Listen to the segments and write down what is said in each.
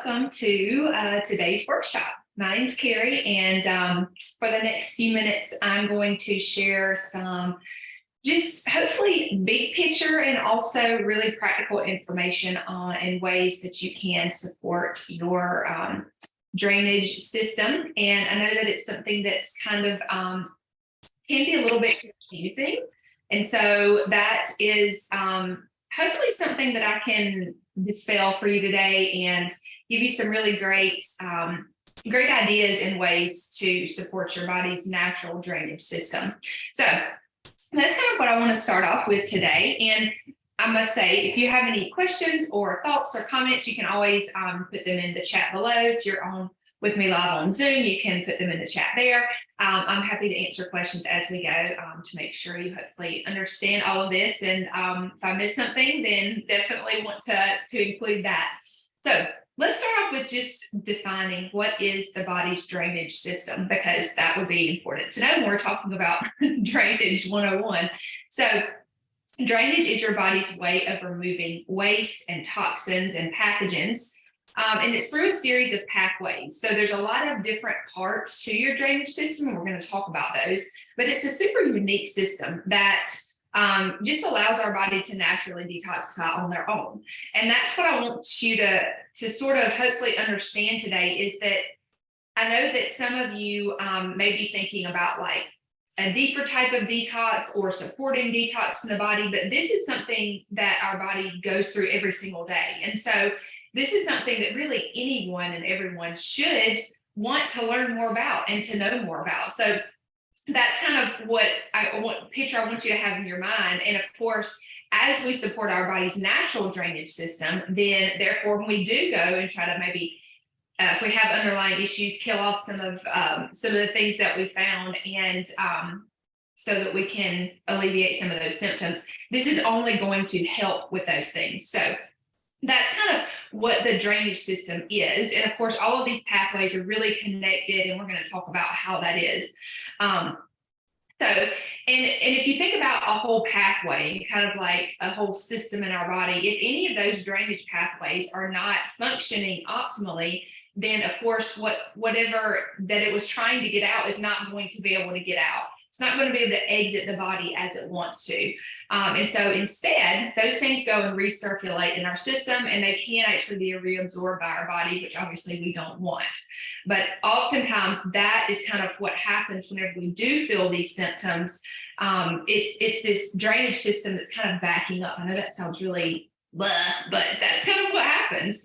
welcome to today's workshop. My name's Carrie, and for the next few minutes, I'm going to share some just hopefully big picture and also really practical information on and ways that you can support your drainage system. And I know that it's something that's kind of can be a little bit confusing. And so that is hopefully something that I can dispel for you today and give you some really great ideas and ways to support your body's natural drainage system. So that's kind of what I want to start off with today. And I must say, if you have any questions or thoughts or comments, you can always put them in the chat below. If you're on with me live on Zoom, you can put them in the chat there. I'm happy to answer questions as we go to make sure you hopefully understand all of this. And if I miss something, then definitely want to include that. So let's start off with just defining what is the body's drainage system, because that would be important to know when we're talking about drainage 101. So drainage is your body's way of removing waste and toxins and pathogens. And it's through a series of pathways. So there's a lot of different parts to your drainage system, and we're going to talk about those. But it's a super unique system that just allows our body to naturally detoxify on their own. And that's what I want you to sort of hopefully understand today, is that I know that some of you may be thinking about like a deeper type of detox or supporting detox in the body, but this is something that our body goes through every single day. And so this is something that really anyone and everyone should want to learn more about and to know more about. So that's kind of what I want you to have in your mind. And of course, as we support our body's natural drainage system, then therefore, when we do go and try to maybe, if we have underlying issues, kill off some of the things that we found, and so that we can alleviate some of those symptoms, this is only going to help with those things. So that's kind of what the drainage system is. And of course, all of these pathways are really connected, and we're going to talk about how that is. And if you think about a whole pathway, kind of like a whole system in our body, if any of those drainage pathways are not functioning optimally, then of course, whatever that it was trying to get out is not going to be able to get out. It's not going to be able to exit the body as it wants to. And so instead, those things go and recirculate in our system, and they can actually be reabsorbed by our body, which obviously we don't want. But oftentimes that is kind of what happens whenever we do feel these symptoms. It's this drainage system that's kind of backing up. I know that sounds really blah, but that's kind of what happens.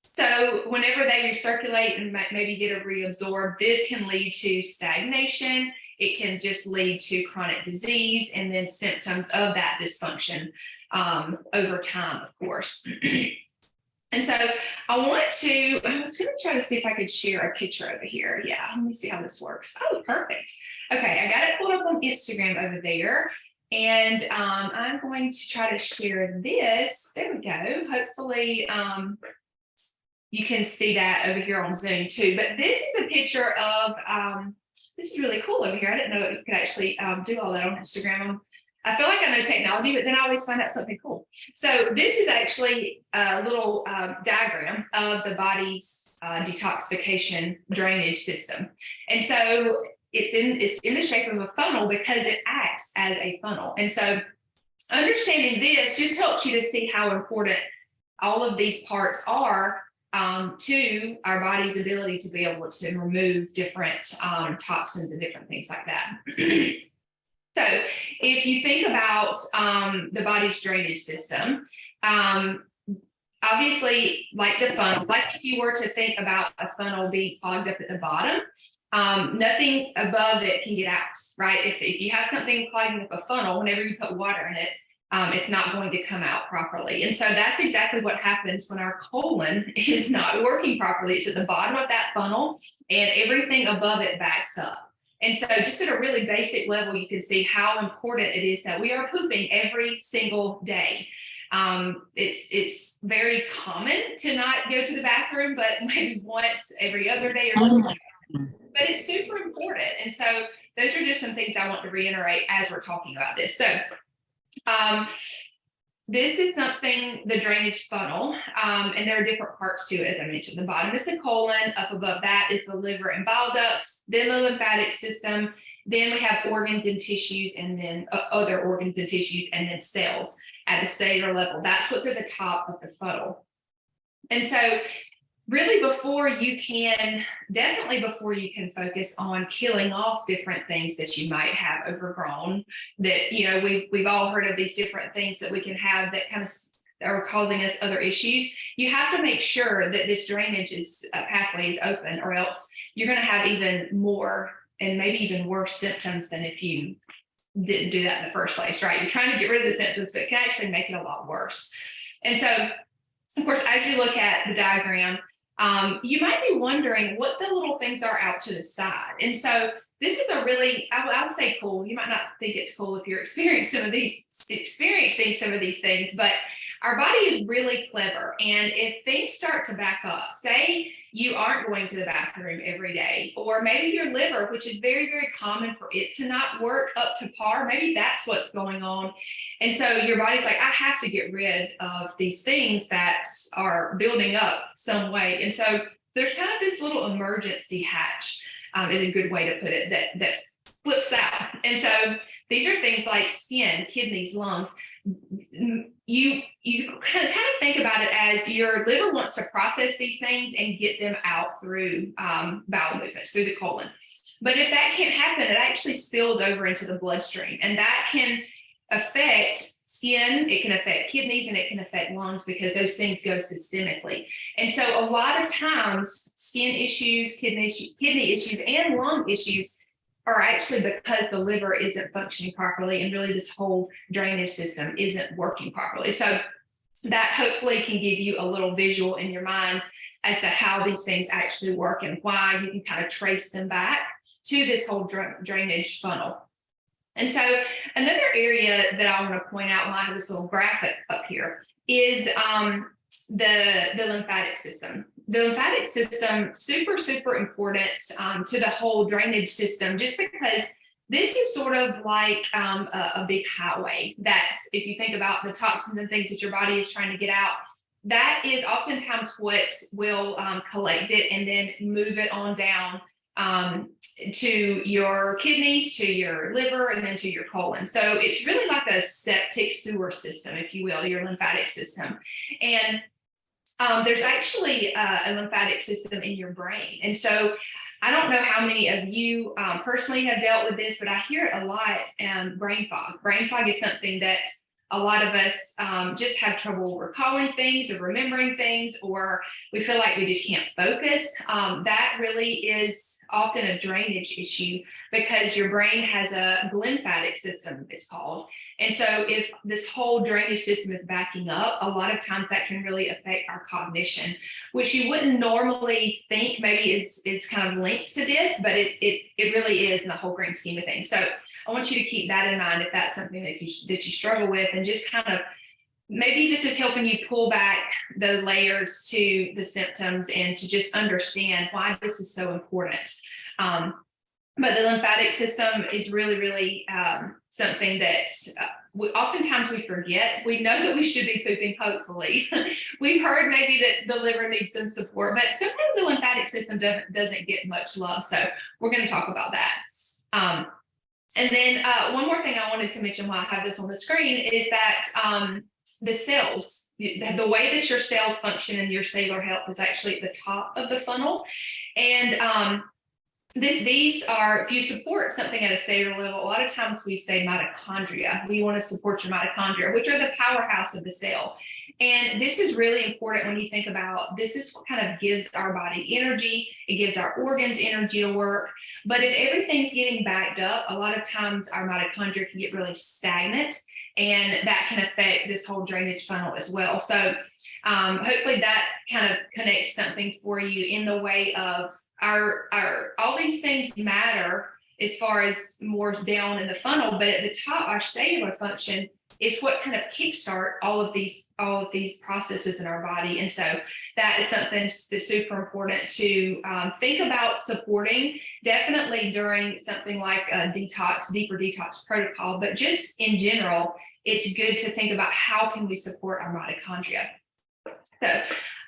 So whenever they recirculate and maybe get reabsorbed, this can lead to stagnation. It can just lead to chronic disease and then symptoms of that dysfunction over time, of course. And so I was going to try to see if I could share a picture over here. Yeah, let me see how this works. Oh, perfect. Okay, I got it pulled up on Instagram over there. And I'm going to try to share this. There we go. Hopefully you can see that over here on Zoom too. But this is a picture of, this is really cool over here. I didn't know you could actually do all that on Instagram. I feel like I know technology, but then I always find out something cool. So this is actually a little diagram of the body's detoxification drainage system. And so it's in the shape of a funnel because it acts as a funnel. And so understanding this just helps you to see how important all of these parts are to our body's ability to be able to remove different toxins and different things like that. So if you think about the body's drainage system, obviously like the funnel, like if you were to think about a funnel being clogged up at the bottom, nothing above it can get out, right? If you have something clogging up a funnel, whenever you put water in it, it's not going to come out properly. And so that's exactly what happens when our colon is not working properly. It's at the bottom of that funnel, and everything above it backs up. And so just at a really basic level, you can see how important it is that we are pooping every single day. It's very common to not go to the bathroom, but maybe once every other day or something. But it's super important. And so those are just some things I want to reiterate as we're talking about this. So this is something, the drainage funnel, and there are different parts to it, as I mentioned. The bottom is the colon, up above that is the liver and bile ducts, then the lymphatic system, then we have organs and tissues, and then other organs and tissues, and then cells at the cellular level. That's what's at the top of the funnel. And so really before you can focus on killing off different things that you might have overgrown, that, you know, we've all heard of these different things that we can have that kind of are causing us other issues. You have to make sure that this drainage pathway is open, or else you're going to have even more and maybe even worse symptoms than if you didn't do that in the first place, right? You're trying to get rid of the symptoms, but it can actually make it a lot worse. And so, of course, as you look at the diagram, you might be wondering what the little things are out to the side. And so this is a really, I would say cool. You might not think it's cool if you're experiencing some of these things, but our body is really clever. And if things start to back up, say you aren't going to the bathroom every day, or maybe your liver, which is very, very common for it to not work up to par, maybe that's what's going on. And so your body's like, I have to get rid of these things that are building up some way. And so there's kind of this little emergency hatch, is a good way to put it, that flips out. And so these are things like skin, kidneys, lungs. You kind of think about it as your liver wants to process these things and get them out through bowel movements, through the colon. But if that can't happen, it actually spills over into the bloodstream, and that can affect skin, it can affect kidneys, and it can affect lungs, because those things go systemically. And so a lot of times skin issues, kidney issues, and lung issues are actually because the liver isn't functioning properly, and really this whole drainage system isn't working properly. So that hopefully can give you a little visual in your mind as to how these things actually work and why you can kind of trace them back to this whole drainage funnel. And so another area that I want to point out while I have this little graphic up here is the lymphatic system. The lymphatic system, super, super important to the whole drainage system, just because this is sort of like a big highway that, if you think about the toxins and things that your body is trying to get out, that is oftentimes what will collect it and then move it on down to your kidneys, to your liver, and then to your colon. So it's really like a septic sewer system, if you will, your lymphatic system. And there's actually a lymphatic system in your brain. And so I don't know how many of you personally have dealt with this, but I hear it a lot. Brain fog. Brain fog is something that a lot of us just have trouble recalling things or remembering things, or we feel like we just can't focus. That really is often a drainage issue, because your brain has a lymphatic system, it's called. And so if this whole drainage system is backing up, a lot of times that can really affect our cognition, which you wouldn't normally think maybe it's kind of linked to this, but it really is in the whole grand scheme of things. So I want you to keep that in mind if that's something that you struggle with, and just kind of maybe this is helping you pull back the layers to the symptoms and to just understand why this is so important. But the lymphatic system is really, really something that oftentimes we forget. We know that we should be pooping, hopefully. We've heard maybe that the liver needs some support, but sometimes the lymphatic system doesn't get much love. So we're going to talk about that. And then one more thing I wanted to mention while I have this on the screen is that the cells, the way that your cells function and your cellular health is actually at the top of the funnel. And these are, if you support something at a cellular level, a lot of times we say mitochondria. We want to support your mitochondria, which are the powerhouse of the cell. And this is really important when you think about, this is what kind of gives our body energy. It gives our organs energy to work. But if everything's getting backed up, a lot of times our mitochondria can get really stagnant, and that can affect this whole drainage funnel as well. So hopefully that kind of connects something for you in the way of all these things matter as far as more down in the funnel, but at the top, our cellular function is what kind of kickstart all of these processes in our body. And so that is something that's super important to think about supporting, definitely during something like a deeper detox protocol, but just in general, it's good to think about how can we support our mitochondria. So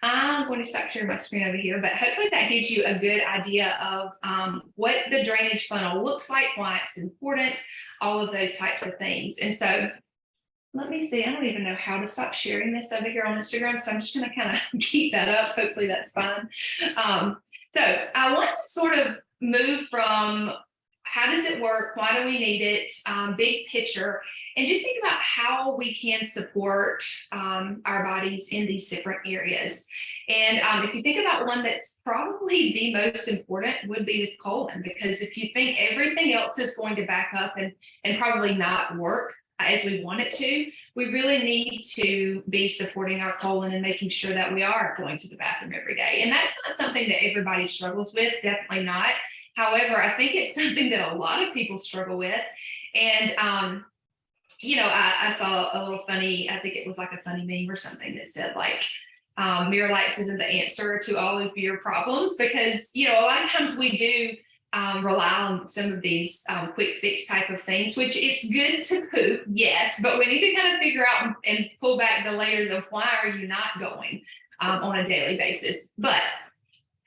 I'm going to stop sharing my screen over here, but hopefully that gives you a good idea of what the drainage funnel looks like, why it's important, all of those types of things. And so let me see, I don't even know how to stop sharing this over here on Instagram, so I'm just going to kind of keep that up. Hopefully that's fine. So I want to sort of move from how does it work? Why do we need it? Big picture, and just think about how we can support our bodies in these different areas. And if you think about one that's probably the most important would be the colon, because if you think everything else is going to back up and probably not work as we want it to, we really need to be supporting our colon and making sure that we are going to the bathroom every day. And that's not something that everybody struggles with, definitely not. However, I think it's something that a lot of people struggle with. And, I saw a little funny, I think it was like a funny meme or something that said like, Miralax isn't the answer to all of your problems, because, a lot of times we do rely on some of these quick fix type of things, which it's good to poop, yes, but we need to kind of figure out and pull back the layers of why are you not going on a daily basis. But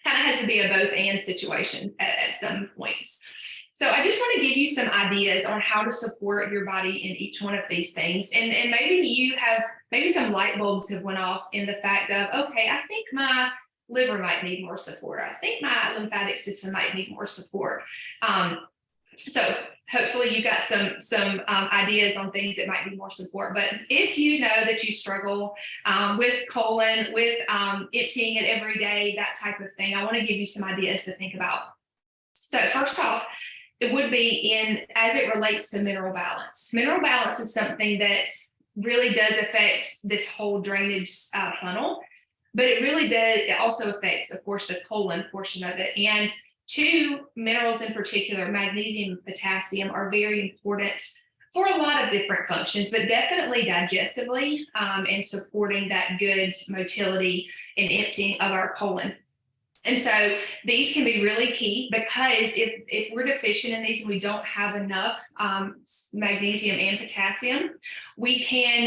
kind of has to be a both and situation at some points. So I just want to give you some ideas on how to support your body in each one of these things. And maybe some light bulbs have went off in the fact of, okay, I think my liver might need more support. I think my lymphatic system might need more support. So hopefully you got some ideas on things that might need more support. But if you know that you struggle with colon, with emptying it every day, that type of thing, I want to give you some ideas to think about. So first off, it would be as it relates to mineral balance. Mineral balance is something that really does affect this whole drainage funnel, but it also affects, of course, the colon portion of it. And two minerals in particular, magnesium and potassium, are very important for a lot of different functions, but definitely digestively and supporting that good motility and emptying of our colon. And so these can be really key, because if we're deficient in these and we don't have enough magnesium and potassium, we can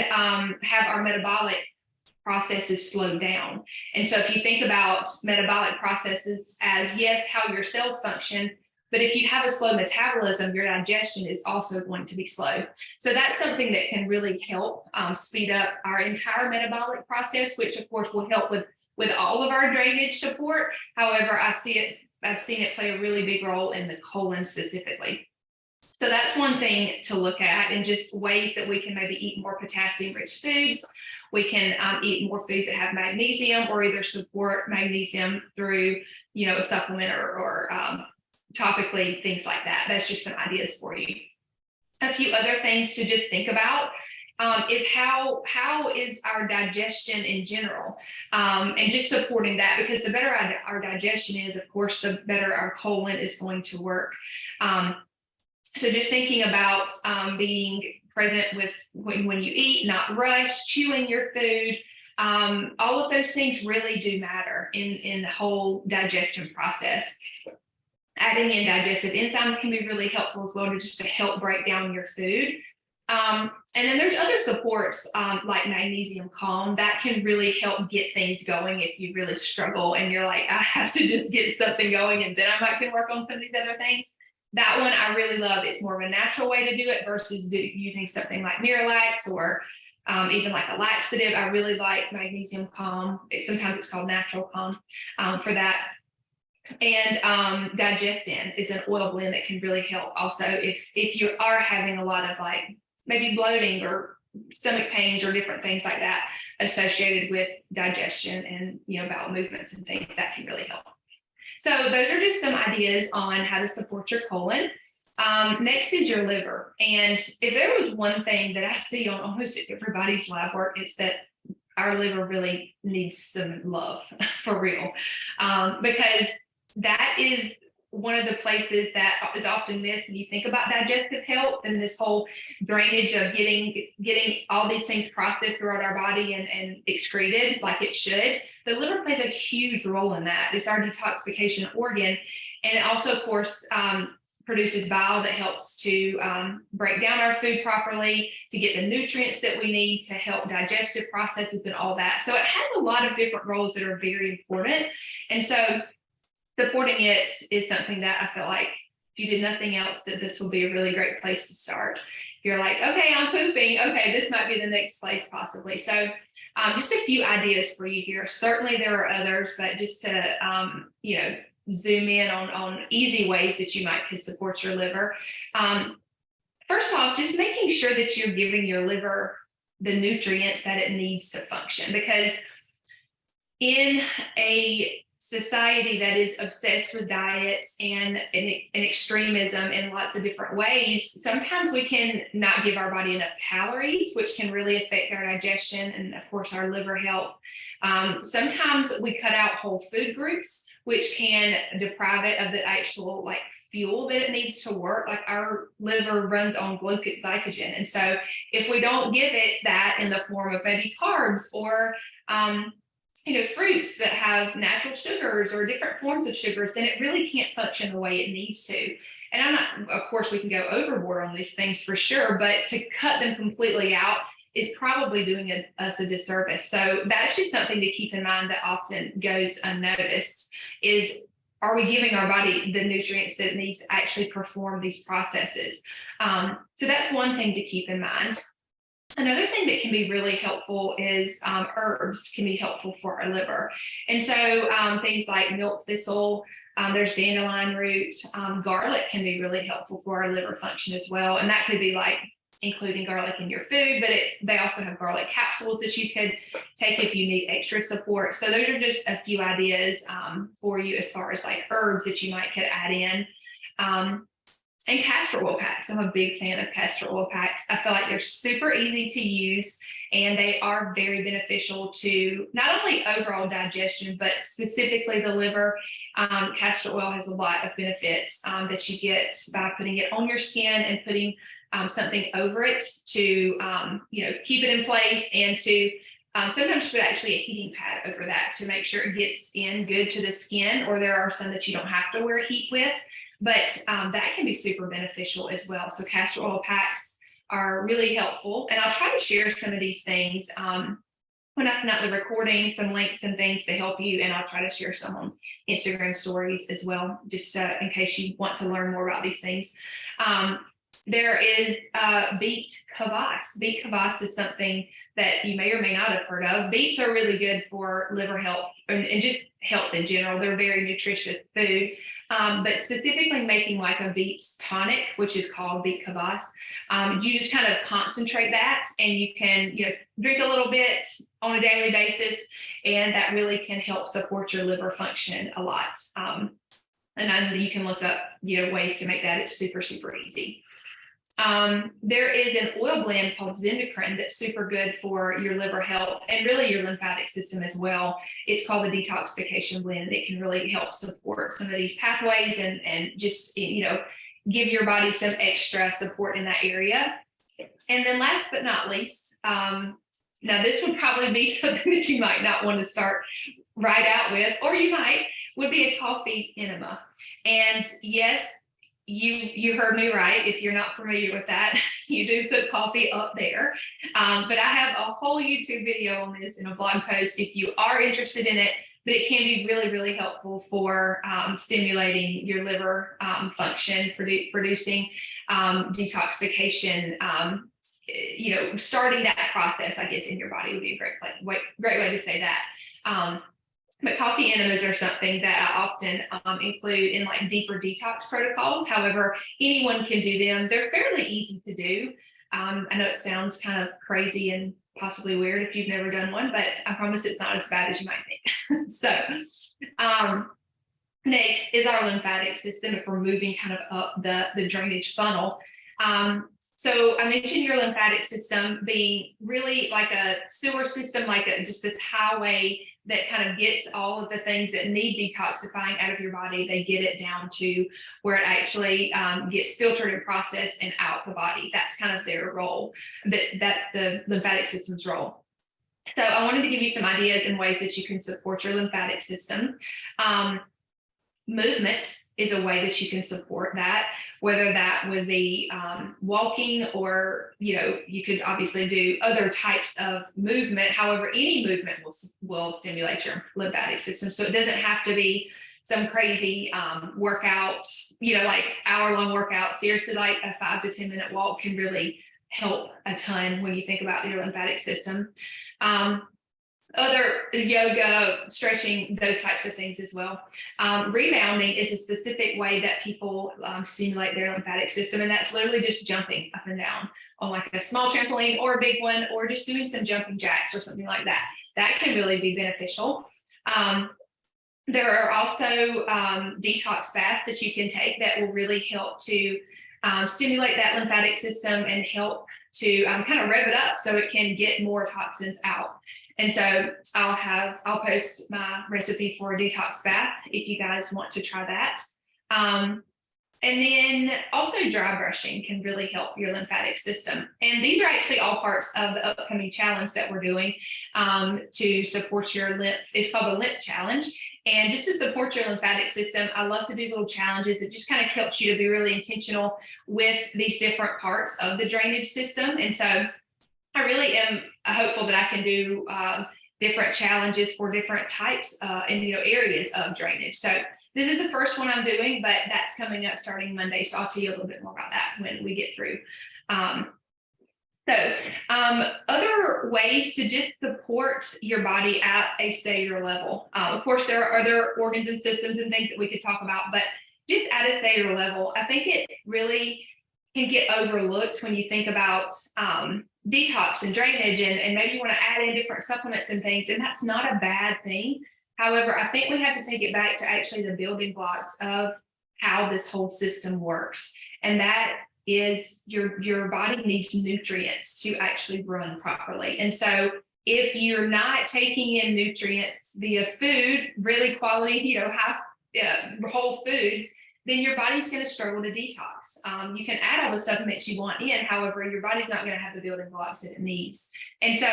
have our metabolic processes slow down. And so if you think about metabolic processes as, yes, how your cells function, but if you have a slow metabolism, your digestion is also going to be slow. So that's something that can really help speed up our entire metabolic process, which of course will help with all of our drainage support. However, I've seen it play a really big role in the colon specifically. So that's one thing to look at, and just ways that we can maybe eat more potassium-rich foods. We can eat more foods that have magnesium, or either support magnesium through, a supplement or topically, things like that. That's just some ideas for you. A few other things to just think about is how is our digestion in general, and just supporting that, because the better our digestion is, of course, the better our colon is going to work. So just thinking about being present with when you eat, not rush, chewing your food. All of those things really do matter in the whole digestion process. Adding in digestive enzymes can be really helpful as well, to help break down your food. And then there's other supports like magnesium calm that can really help get things going if you really struggle and you're like, I have to just get something going and then I might can work on some of these other things. That one I really love. It's more of a natural way to do it versus using something like Miralax or even like a laxative. I really like magnesium calm. Sometimes it's called natural calm for that. And Digestin is an oil blend that can really help also if you are having a lot of like maybe bloating or stomach pains or different things like that associated with digestion and bowel movements and things, that can really help. So those are just some ideas on how to support your colon. Next is your liver. And if there was one thing that I see on almost everybody's lab work, it's that our liver really needs some love for real, because that is one of the places that is often missed when you think about digestive health and this whole drainage of getting all these things processed throughout our body and excreted like it should. The liver plays a huge role in that. It's our detoxification organ. And it also, of course, produces bile that helps to break down our food properly, to get the nutrients that we need to help digestive processes and all that. So it has a lot of different roles that are very important. And so supporting it is something that I feel like if you did nothing else, that this will be a really great place to start. If you're like, okay, I'm pooping. Okay, this might be the next place possibly. So just a few ideas for you here. Certainly there are others, but just to, zoom in on easy ways that you could support your liver. First off, just making sure that you're giving your liver the nutrients that it needs to function, because in a society that is obsessed with diets and extremism in lots of different ways, sometimes we can not give our body enough calories, which can really affect our digestion and, of course, our liver health. Sometimes we cut out whole food groups, which can deprive it of the actual fuel that it needs to work. Like our liver runs on glycogen. And so if we don't give it that in the form of maybe carbs or fruits that have natural sugars or different forms of sugars, then it really can't function the way it needs to. And I'm not, of course, we can go overboard on these things for sure, but to cut them completely out is probably doing us a disservice. So that's just something to keep in mind that often goes unnoticed is, are we giving our body the nutrients that it needs to actually perform these processes? So that's one thing to keep in mind. Another thing that can be really helpful is herbs can be helpful for our liver. And so things like milk thistle, there's dandelion root, garlic can be really helpful for our liver function as well. And that could be including garlic in your food, but they also have garlic capsules that you could take if you need extra support. So those are just a few ideas for you as far as herbs that you could add in. And castor oil packs. I'm a big fan of castor oil packs. I feel like they're super easy to use and they are very beneficial to not only overall digestion, but specifically the liver. Castor oil has a lot of benefits that you get by putting it on your skin and putting something over it to, keep it in place and to sometimes put actually a heating pad over that to make sure it gets in good to the skin, or there are some that you don't have to wear heat with. But that can be super beneficial as well. So castor oil packs are really helpful. And I'll try to share some of these things when I'm not recording, some links and things to help you. And I'll try to share some on Instagram stories as well, just in case you want to learn more about these things. There is beet kvass. Beet kvass is something that you may or may not have heard of. Beets are really good for liver health and just health in general. They're very nutritious food. But specifically making a beet tonic, which is called beet kvass, you just kind of concentrate that and you can, drink a little bit on a daily basis, and that really can help support your liver function a lot. And you can look up, ways to make that. It's super, super easy. There is an oil blend called Zendocrine that's super good for your liver health and really your lymphatic system as well. It's called the Detoxification blend. It can really help support some of these pathways and just, give your body some extra support in that area. And then last but not least, now this would probably be something that you might not want to start right out with, or you would be a coffee enema. And yes, you heard me right. If you're not familiar with that, you do put coffee up there. But I have a whole YouTube video on this in a blog post if you are interested in it. But it can be really, really helpful for stimulating your liver function, producing detoxification. Starting that process, I guess, in your body would be a great way to say that. But coffee enemas are something that I often include in deeper detox protocols. However, anyone can do them. They're fairly easy to do. I know it sounds kind of crazy and possibly weird if you've never done one, but I promise it's not as bad as you might think. So next is our lymphatic system. If we're moving kind of up the drainage funnel, So I mentioned your lymphatic system being really like a sewer system, like just this highway that kind of gets all of the things that need detoxifying out of your body. They get it down to where it actually gets filtered and processed and out the body. That's kind of their role, but that's the lymphatic system's role. So I wanted to give you some ideas and ways that you can support your lymphatic system. Movement is a way that you can support that, whether that would be walking, or you could obviously do other types of movement. However, any movement will stimulate your lymphatic system. So it doesn't have to be some crazy workout, like hour-long workout. Seriously, like a 5 to 10 minute walk can really help a ton when you think about your lymphatic system. Other yoga, stretching, those types of things as well. Rebounding is a specific way that people stimulate their lymphatic system, and that's literally just jumping up and down on like a small trampoline or a big one, or just doing some jumping jacks or something like that. That can really be beneficial. There are also detox baths that you can take that will really help to stimulate that lymphatic system and help to kind of rev it up so it can get more toxins out. And so I'll post my recipe for a detox bath if you guys want to try that. And then also dry brushing can really help your lymphatic system. And these are actually all parts of the upcoming challenge that we're doing to support your lymph. It's called the Lymph Challenge. And just to support your lymphatic system, I love to do little challenges. It just kind of helps you to be really intentional with these different parts of the drainage system. And so I really am hopeful that I can do different challenges for different types and areas of drainage. So this is the first one I'm doing, but that's coming up starting Monday. So I'll tell you a little bit more about that when we get through. Other ways to just support your body at a cellular level. Of course, there are other organs and systems and things that we could talk about, but just at a cellular level, I think it really can get overlooked when you think about detox and drainage, and maybe you want to add in different supplements and things, and that's not a bad thing. However, I think we have to take it back to actually the building blocks of how this whole system works, and that is your body needs nutrients to actually run properly. And so if you're not taking in nutrients via food, really quality, high whole foods, then your body's going to struggle to detox. You can add all the supplements you want in, however, your body's not going to have the building blocks that it needs. And so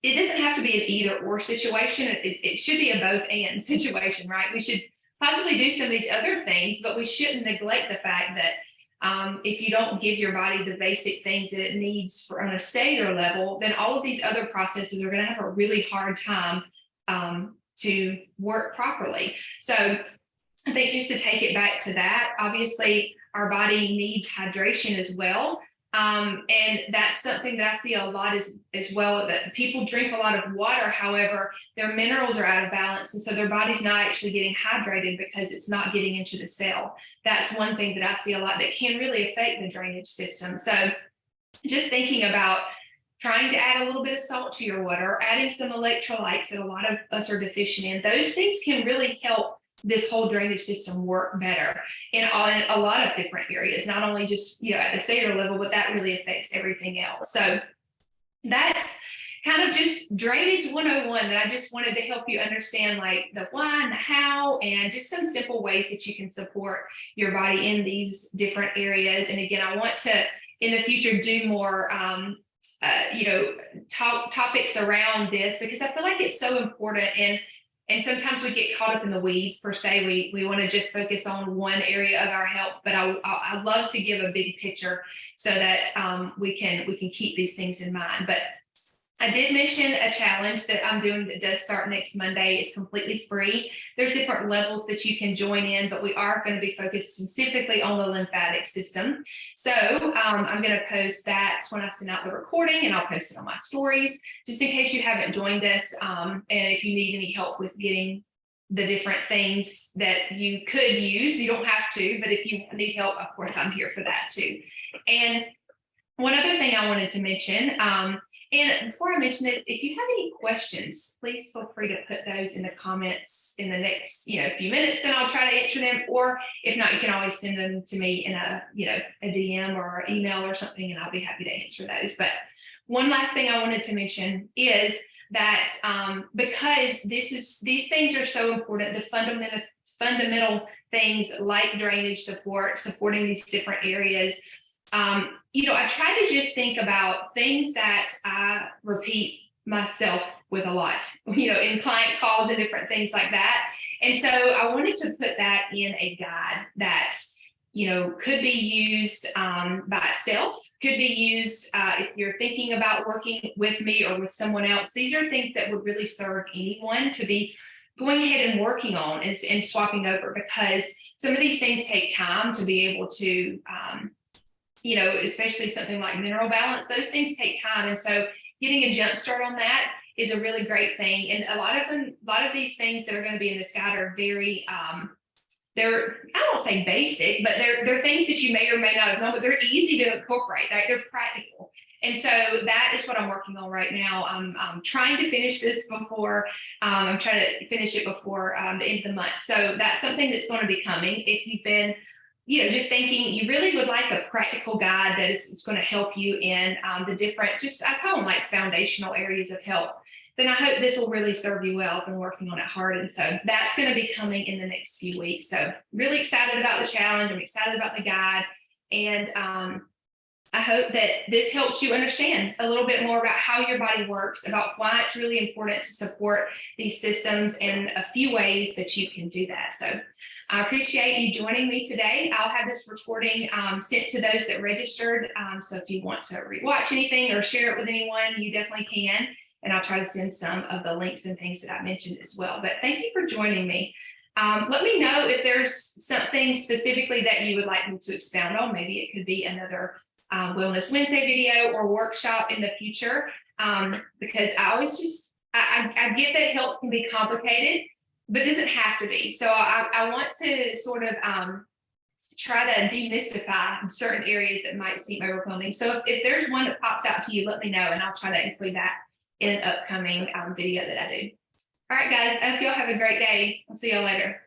it doesn't have to be an either or situation. It should be a both and situation, right? We should possibly do some of these other things, but we shouldn't neglect the fact that if you don't give your body the basic things that it needs on a cellular level, then all of these other processes are going to have a really hard time to work properly. So I think just to take it back to that, obviously our body needs hydration as well. And that's something that I see a lot as well, that people drink a lot of water, however, their minerals are out of balance. And so their body's not actually getting hydrated because it's not getting into the cell. That's one thing that I see a lot that can really affect the drainage system. So just thinking about trying to add a little bit of salt to your water, adding some electrolytes that a lot of us are deficient in, those things can really help this whole drainage system work better in a lot of different areas, not only just, at the cellular level, but that really affects everything else. So that's kind of just drainage 101 that I just wanted to help you understand, like the why and the how, and just some simple ways that you can support your body in these different areas. And again, I want to, in the future, do more, topics around this, because I feel like it's so important. And sometimes we get caught up in the weeds per se. We want to just focus on one area of our health, but I love to give a big picture so that we can keep these things in mind. But I did mention a challenge that I'm doing that does start next Monday. It's completely free. There's different levels that you can join in, but we are going to be focused specifically on the lymphatic system. So I'm going to post that when I send out the recording, and I'll post it on my stories, just in case you haven't joined us. And if you need any help with getting the different things that you could use, you don't have to, but if you need help, of course, I'm here for that too. And one other thing I wanted to mention And before I mention it, if you have any questions, please feel free to put those in the comments in the next, few minutes, and I'll try to answer them. Or if not, you can always send them to me in a DM or email or something, and I'll be happy to answer those. But one last thing I wanted to mention is that because these things are so important, the fundamental things like drainage support, supporting these different areas. I try to just think about things that I repeat myself with a lot, in client calls and different things like that. And so I wanted to put that in a guide that, could be used by itself, could be used if you're thinking about working with me or with someone else. These are things that would really serve anyone to be going ahead and working on and swapping over, because some of these things take time to be able to, especially something like mineral balance, those things take time. And so getting a jump start on that is a really great thing. And a lot of these things that are going to be in this guide are very, I won't say basic, but they're things that you may or may not have known, but they're easy to incorporate. They're practical. And so that is what I'm working on right now. I'm trying to finish this before, I'm trying to finish it before the end of the month. So that's something that's going to be coming. If you've been, just thinking you really would like a practical guide that it's going to help you in the different, I call them like foundational areas of health, then I hope this will really serve you well. I've been working on it hard. And so that's going to be coming in the next few weeks. So really excited about the challenge. I'm excited about the guide. And I hope that this helps you understand a little bit more about how your body works, about why it's really important to support these systems, and a few ways that you can do that. So I appreciate you joining me today. I'll have this recording sent to those that registered. So if you want to rewatch anything or share it with anyone, you definitely can. And I'll try to send some of the links and things that I mentioned as well. But thank you for joining me. Let me know if there's something specifically that you would like me to expound on. Maybe it could be another Wellness Wednesday video or workshop in the future. Because I always I get that health can be complicated, but it doesn't have to be. So I want to sort of try to demystify certain areas that might seem overwhelming. So if there's one that pops out to you, let me know, and I'll try to include that in an upcoming video that I do. All right, guys, I hope y'all have a great day. I'll see y'all later.